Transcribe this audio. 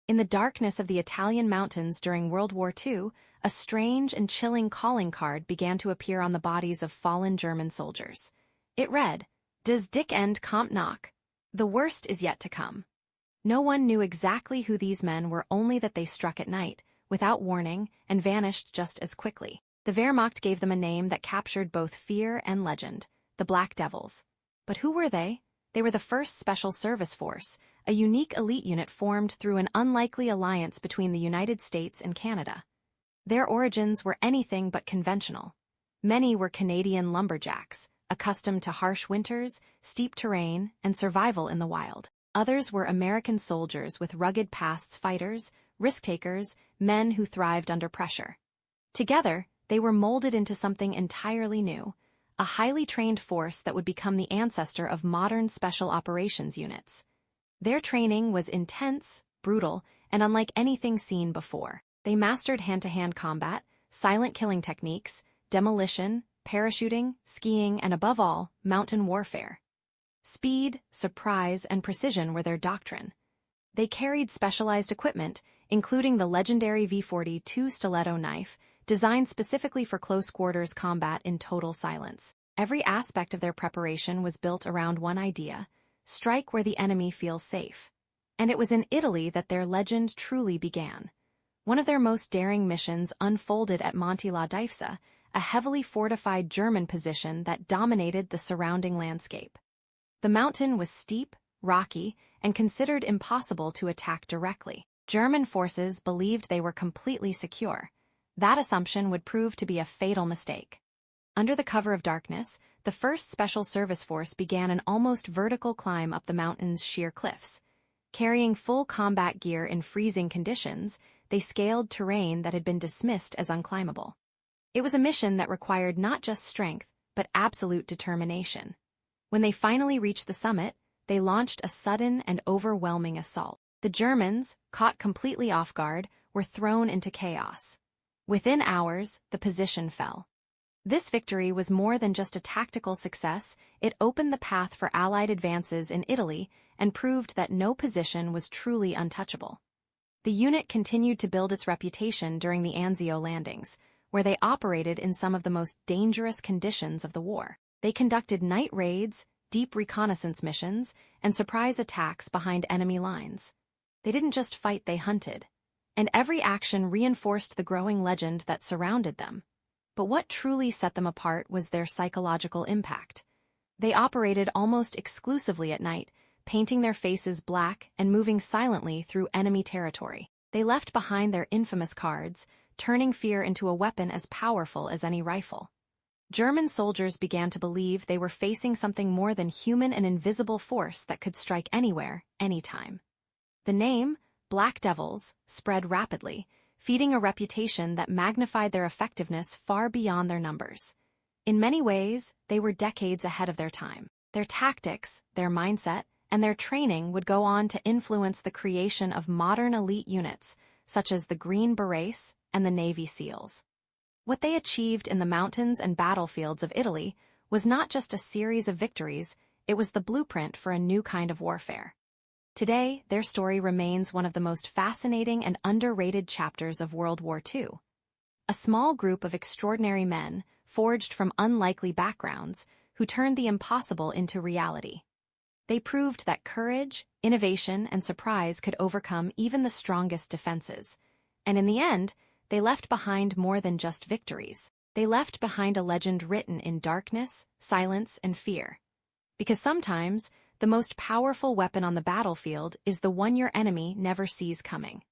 In the darkness of the Italian mountains during World War II, a strange and chilling calling card began to appear on the bodies of fallen German soldiers. It read, "Does Dick end Comp knock? The worst is yet to come." No one knew exactly who these men were, only that they struck at night, without warning, and vanished just as quickly. The Wehrmacht gave them a name that captured both fear and legend, the Black Devils. But who were they? They were the first Special Service Force, a unique elite unit formed through an unlikely alliance between the United States and Canada. Their origins were anything but conventional. Many were Canadian lumberjacks, accustomed to harsh winters, steep terrain, and survival in the wild. Others were American soldiers with rugged pasts, fighters, risk-takers, men who thrived under pressure. Together, they were molded into something entirely new, a highly trained force that would become the ancestor of modern special operations units. Their training was intense, brutal, and unlike anything seen before. They mastered hand-to-hand combat, silent killing techniques, demolition, parachuting, skiing, and above all, mountain warfare. Speed, surprise, and precision were their doctrine. They carried specialized equipment, including the legendary V-42 stiletto knife, designed specifically for close-quarters combat in total silence. Every aspect of their preparation was built around one idea: strike where the enemy feels safe. And it was in Italy that their legend truly began. One of their most daring missions unfolded at Monte la Difesa, a heavily fortified German position that dominated the surrounding landscape. The mountain was steep, rocky, and considered impossible to attack directly. German forces believed they were completely secure. That assumption would prove to be a fatal mistake. Under the cover of darkness, the 1st Special Service Force began an almost vertical climb up the mountain's sheer cliffs. Carrying full combat gear in freezing conditions, they scaled terrain that had been dismissed as unclimbable. It was a mission that required not just strength, but absolute determination. When they finally reached the summit, they launched a sudden and overwhelming assault. The Germans, caught completely off guard, were thrown into chaos. Within hours, the position fell. This victory was more than just a tactical success. It opened the path for Allied advances in Italy and proved that no position was truly untouchable. The unit continued to build its reputation during the Anzio landings, where they operated in some of the most dangerous conditions of the war. They conducted night raids, deep reconnaissance missions, and surprise attacks behind enemy lines. They didn't just fight, they hunted. And every action reinforced the growing legend that surrounded them. But what truly set them apart was their psychological impact. They operated almost exclusively at night, painting their faces black and moving silently through enemy territory. They left behind their infamous cards, turning fear into a weapon as powerful as any rifle. German soldiers began to believe they were facing something more than human, an invisible force that could strike anywhere, anytime. The name, Black Devils, spread rapidly, feeding a reputation that magnified their effectiveness far beyond their numbers. In many ways, they were decades ahead of their time. Their tactics, their mindset, and their training would go on to influence the creation of modern elite units, such as the Green Berets and the Navy SEALs. What they achieved in the mountains and battlefields of Italy was not just a series of victories, it was the blueprint for a new kind of warfare. Today, their story remains one of the most fascinating and underrated chapters of World War II. A small group of extraordinary men, forged from unlikely backgrounds, who turned the impossible into reality. They proved that courage, innovation, and surprise could overcome even the strongest defenses. And in the end, they left behind more than just victories. They left behind a legend written in darkness, silence, and fear. Because sometimes, the most powerful weapon on the battlefield is the one your enemy never sees coming.